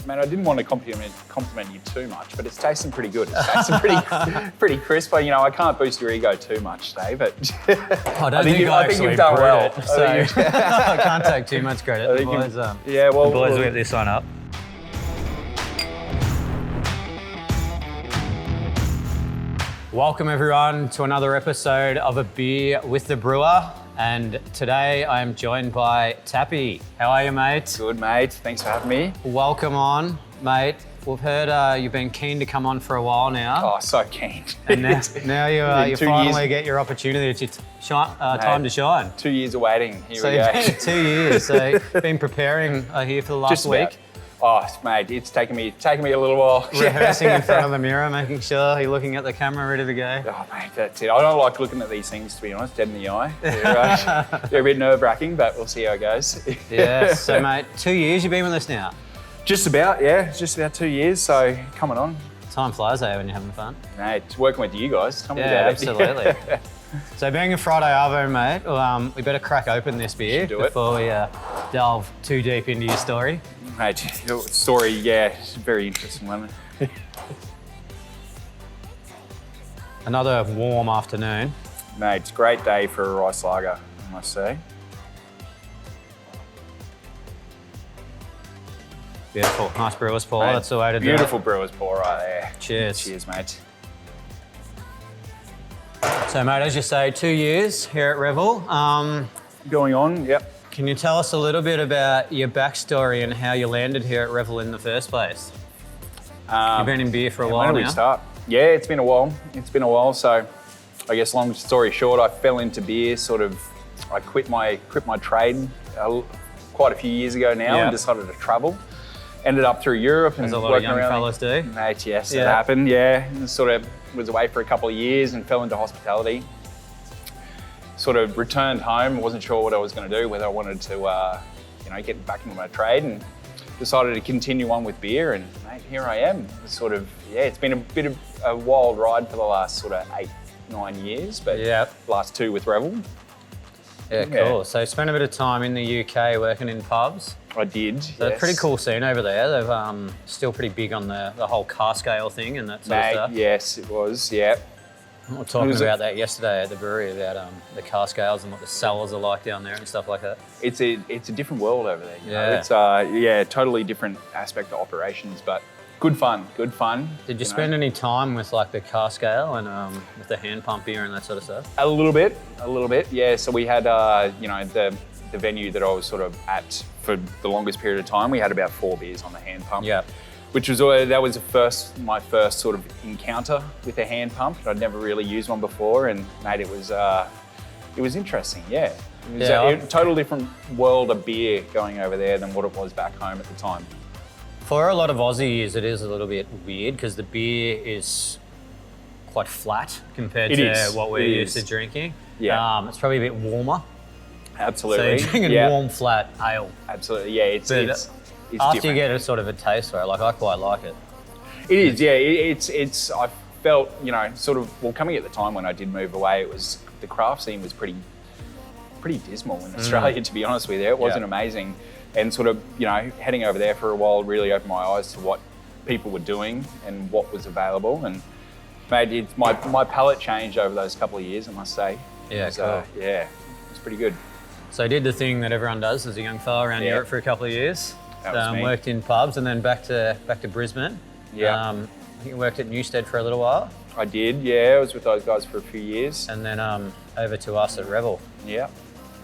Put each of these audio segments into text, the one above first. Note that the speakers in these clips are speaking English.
Man, I didn't want to compliment you too much, but it's tasting pretty good. It's tasting pretty crisp. But, I can't boost your ego too much today, but I think you've done well. So I can't take too much credit. The boys will get this one up. Welcome everyone to another episode of A Beer with the Brewer. And today I am joined by Tappy. How are you, mate? Good, mate. Thanks for having me. Welcome on, mate. We've heard you've been keen to come on for a while now. Oh, so keen. And now you finally get your opportunity. It's your time to shine. 2 years of waiting. Here we go. go. 2 years. So been preparing here for the last week. Oh, mate, it's taken me a little while. Rehearsing in front of the mirror, making sure you're looking at the camera, ready to go. Oh, mate, that's it. I don't like looking at these things, to be honest, dead in the eye. They're a bit nerve-wracking, but we'll see how it goes. Yeah, so, mate, 2 years you've been with us now? Just about 2 years, so coming on. Time flies, when you're having fun. Mate, working with you guys. Tell me about absolutely. So being a Friday Arvo, mate, we better crack open this beer before we delve too deep into your story. Mate, your story, it's a very interesting one. Another warm afternoon. Mate, it's a great day for a rice lager, I must say. Beautiful, nice brewer's pour, mate, that's the way to do it. Beautiful brewer's pour right there. Cheers. Cheers, mate. So, mate, as you say, 2 years here at Revel. Going on, yep. Can you tell us a little bit about your backstory and how you landed here at Revel in the first place? You've been in beer for a while now. When did we start? Yeah, it's been a while. So, I guess long story short, I fell into beer. I quit my trade quite a few years ago now and decided to travel. Ended up through Europe and as a lot of young fellas do. Mate, yes, it happened. Yeah, and was away for a couple of years and fell into hospitality. Returned home, wasn't sure what I was going to do, whether I wanted to, get back into my trade, and decided to continue on with beer. And mate, here I am. It's been a bit of a wild ride for the last 8-9 years, but last 2 with Revel. Yeah, cool. So spent a bit of time in the UK working in pubs. I did. So a pretty cool scene over there. They've still pretty big on the whole car scale thing and that sort of stuff. Yes, it was. Yeah. We were talking about that yesterday at the brewery about the car scales and what the cellars are like down there and stuff like that. It's a different world over there. You know? It's totally different aspect of operations, but good fun. Did you spend any time with the car scale and with the hand pump beer and that sort of stuff? A little bit. Yeah. So we had the venue that I was at for the longest period of time. We had about 4 beers on the hand pump. Yeah. Which was my first encounter with a hand pump. I'd never really used one before, and mate, it was interesting. Yeah, it was a total different world of beer going over there than what it was back home at the time. For a lot of Aussies, it is a little bit weird because the beer is quite flat compared to what we're used to drinking. Yeah, it's probably a bit warmer. Absolutely. So you're drinking warm, flat ale. Absolutely. Yeah, it's after different. you get a taste for it, I quite like it. It is, yeah. It's. I felt, coming at the time when I did move away, the craft scene was pretty dismal in Australia, to be honest with you. It wasn't amazing, and heading over there for a while really opened my eyes to what people were doing and what was available, and made my palate changed over those couple of years, I must say. Yeah, cool. It was pretty good. So I did the thing that everyone does as a young fella around Europe for a couple of years. Worked in pubs and then back to Brisbane. Yeah. I think you worked at Newstead for a little while. I did, yeah. I was with those guys for a few years. And then over to us at Revel. Yeah.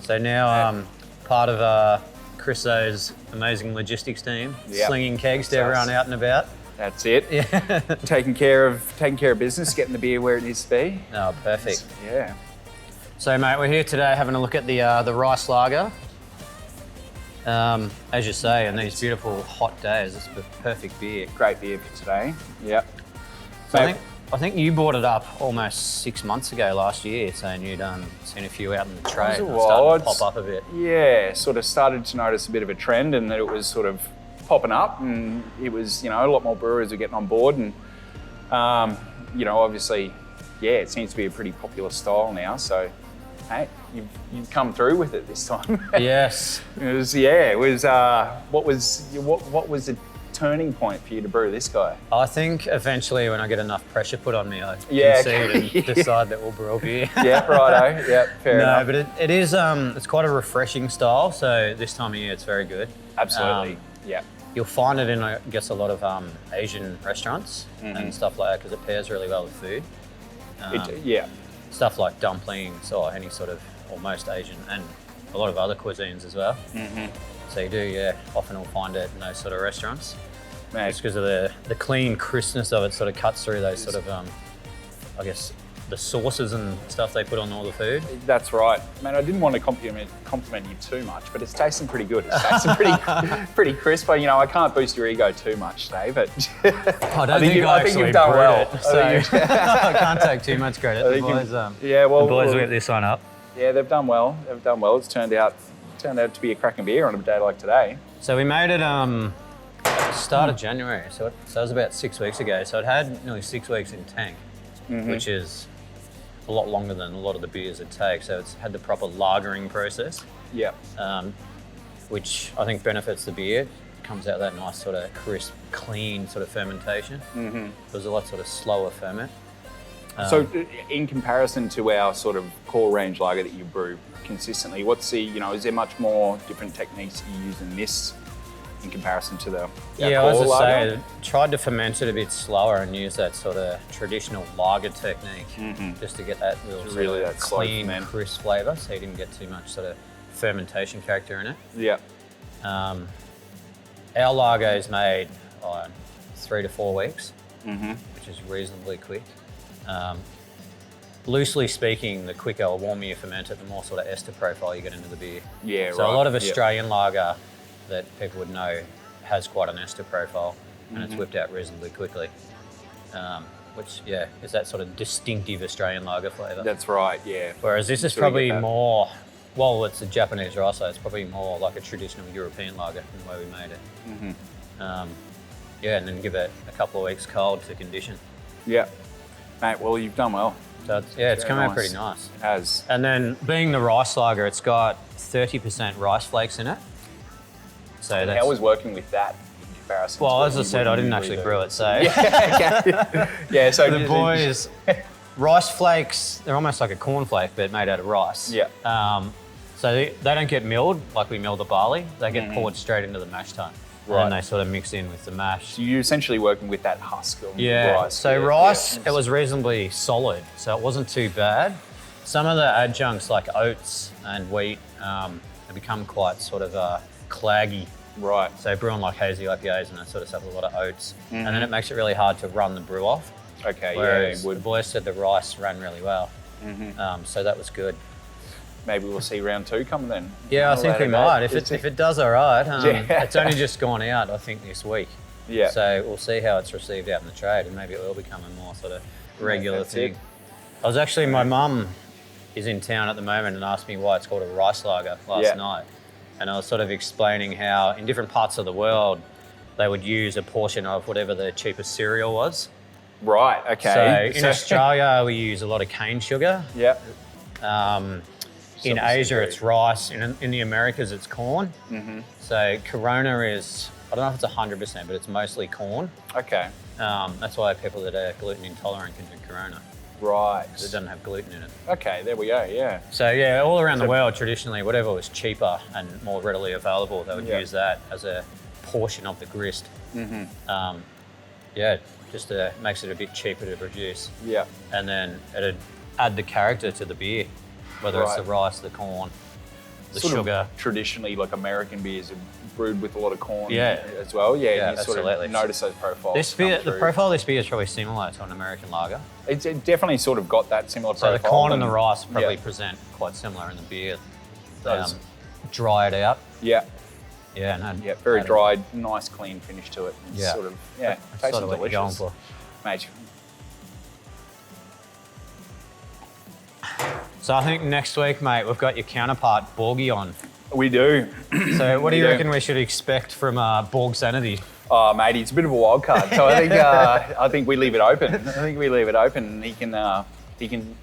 So now part of Chriso's amazing logistics team, slinging kegs to everyone out and about. That's it. Yeah. taking care of business, getting the beer where it needs to be. Oh, perfect. Yeah. So, mate, we're here today having a look at the rice lager. As you say, in these beautiful hot days, it's the perfect beer. Great beer for today. Yep. So I think you brought it up almost 6 months ago last year, saying you'd seen a few out in the trade and started to pop up a bit. Yeah, started to notice a bit of a trend, and that it was popping up, and it was a lot more brewers were getting on board, and obviously, it seems to be a pretty popular style now. So, hey, you've come through with it this time. Yes. It was what was the turning point for you to brew this guy? I think eventually when I get enough pressure put on me, I concede and decide that we'll brew a beer. Yeah, righto. Yeah, fair enough. No, but it is, it's quite a refreshing style. So this time of year, it's very good. Absolutely. Yeah. You'll find it in, I guess, a lot of Asian restaurants and stuff like that because it pairs really well with food. Yeah. Stuff like dumplings or any sort of almost Asian and a lot of other cuisines as well. So you do, often will find it in those sort of restaurants. Mate. Just because of the clean crispness of it sort of cuts through those sort of, I guess, the sauces and stuff they put on all the food. That's right. Man, I didn't want to compliment you too much, but it's tasting pretty good. It's tasting pretty crisp. But, I can't boost your ego too much today, but I think you've done well. So I can't take too much credit. The boys will get this one up. Yeah, they've done well. It's turned out to be a cracking beer on a day like today. So we made it start of January, so it was about 6 weeks ago. So it had nearly 6 weeks in tank, which is a lot longer than a lot of the beers it takes. So it's had the proper lagering process. Yeah. Which I think benefits the beer. It comes out that nice sort of crisp, clean sort of fermentation. It was a lot sort of slower ferment. So in comparison to our sort of core range lager that you brew consistently, what's the, is there much more different techniques you use in this in comparison to the I was to say, tried to ferment it a bit slower and use that sort of traditional lager technique just to get that real sort of clean, crisp flavour, so you didn't get too much sort of fermentation character in it. Yeah. Our lager is made 3 to 4 weeks, which is reasonably quick. Loosely speaking, the quicker or warmer you ferment it, the more sort of ester profile you get into the beer. Yeah, so a lot of Australian lager that people would know has quite an ester profile and it's whipped out reasonably quickly, which is that sort of distinctive Australian lager flavour. That's right, yeah. Whereas this is probably more, it's a Japanese rye, so it's probably more like a traditional European lager in the way we made it. And then give it a couple of weeks cold to condition. Yeah. Mate, well, you've done well. So it's come out pretty nice. It has. And then being the rice lager, it's got 30% rice flakes in it. So how was working with that in comparison? Well, as I said, I didn't actually brew it, so so the boys, rice flakes, they're almost like a cornflake, but made out of rice. Yeah. So they don't get milled like we mill the barley. They get poured straight into the mash tun. Right. And they sort of mix in with the mash. So you're essentially working with that husk of rice. So rice, it was reasonably solid, so it wasn't too bad. Some of the adjuncts like oats and wheat have become quite sort of claggy. Right. So brewing like hazy IPAs and that sort of stuff with a lot of oats. And then it makes it really hard to run the brew off. Okay, whereas the boys said the rice ran really well. So that was good. Maybe we'll see round 2 coming then. Yeah, I think we might. If it does all right. It's only just gone out, I think, this week. Yeah. So we'll see how it's received out in the trade and maybe it will become a more sort of regular thing. I was actually, my mum is in town at the moment and asked me why it's called a rice lager last night. And I was sort of explaining how in different parts of the world, they would use a portion of whatever the cheapest cereal was. Right, okay. So in Australia, we use a lot of cane sugar. Yeah. In Asia, it's rice. In the Americas, it's corn. So Corona is, I don't know if it's 100%, but it's mostly corn. Okay. That's why people that are gluten intolerant can drink Corona. Right. Because it doesn't have gluten in it. Okay, there we go, yeah. So all around the world, traditionally, whatever was cheaper and more readily available, they would use that as a portion of the grist. Just makes it a bit cheaper to produce. Yeah. And then it'd add the character to the beer. Whether it's the rice, the corn, the sugar. Traditionally, like American beers are brewed with a lot of corn as well. Yeah, you sort of notice those profiles. The profile of this beer is probably similar to an American lager. It definitely sort of got that similar profile. So the corn and the rice probably present quite similar in the beer. Dry it out. Yeah. Yeah, very dry, nice clean finish to it. It's sort of, tastes delicious. What you're going for. Mate. So I think next week, mate, we've got your counterpart, Borgie, on. We do. So what do you reckon we should expect from Borg Sanity? Oh, mate, it's a bit of a wild card. So I think we leave it open. He can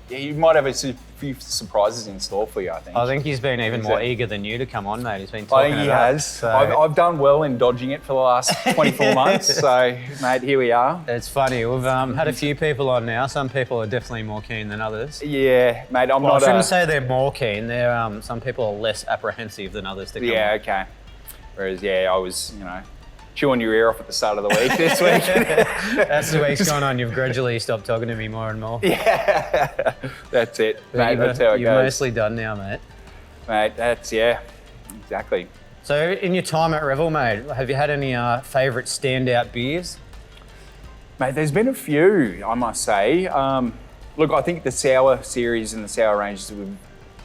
Yeah, you might have a few surprises in store for you, I think. I think he's been even more eager than you to come on, mate. He's been I talking think he it up, has. so- I've done well in dodging it for the last 24 months. So, mate, here we are. It's funny. We've had a few people on now. Some people are definitely more keen than others. Yeah, mate, I'm Well, I not shouldn't say they're more keen. They're some people are less apprehensive than others to come Yeah, on. okay. Whereas, yeah, I was, chewing your ear off at the start of the week this week. As the week's gone on, you've gradually stopped talking to me more and more. Yeah, that's it, mate. But That's how it you're goes. mostly done now, mate. Mate, exactly. So in your time at Revel, mate, have you had any favourite standout beers? Mate, there's been a few, I must say. Look, I think the sour series and the sour ranges that we've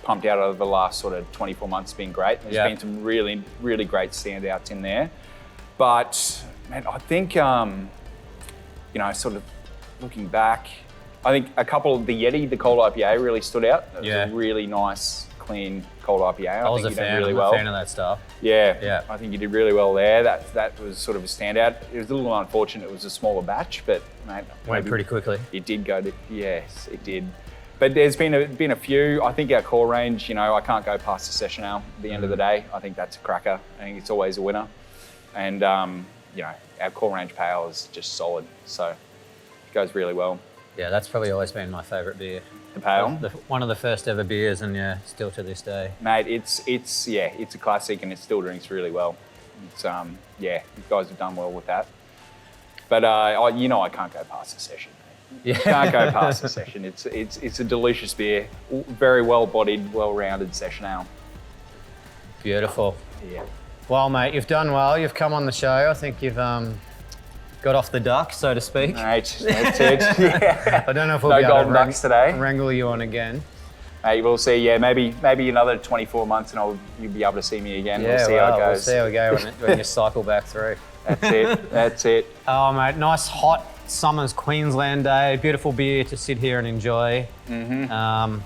pumped out over the last sort of 24 months have been great. There's been some really, really great standouts in there. But, man, I think, sort of looking back, I think a couple of the Yeti, the cold IPA, really stood out. It was a really nice, clean cold IPA. I was a fan. I'm a fan of that stuff. Yeah, I think you did really well there. That was sort of a standout. It was a little unfortunate. It was a smaller batch, but mate, Went pretty quickly. It did go to yes, it did. But there's been a few. I think our core range. I can't go past the session ale. At the end of the day, I think that's a cracker. I think it's always a winner. And our core range pale is just solid, so it goes really well. Yeah, that's probably always been my favourite beer. The pale, one of the first ever beers, and still to this day. Mate, it's a classic, and it still drinks really well. It's you guys have done well with that. But I can't go past the session. Yeah. Can't go past the session. It's a delicious beer, very well-bodied, well-rounded session ale. Beautiful. Yeah. Well, mate, you've done well. You've come on the show. I think you've got off the duck, so to speak. Mate, that's it. Yeah. I don't know if we'll No be able golden to ducks today. wrangle you on again. Mate, we'll see. Yeah, maybe another 24 months, and you'll be able to see me again. Yeah, we'll see how it we'll goes. see how we go when you cycle back through. That's it. Oh, mate, nice hot summer's Queensland day. Beautiful beer to sit here and enjoy. Mm-hmm.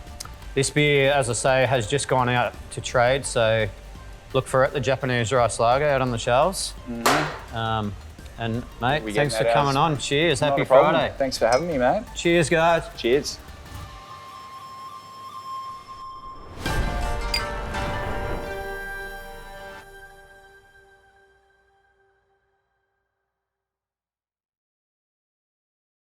This beer, as I say, has just gone out to trade, so look for it, the Japanese rice lager out on the shelves. Mm-hmm. And mate, thanks for coming on. Cheers, happy Friday. Thanks for having me, mate. Cheers, guys. Cheers.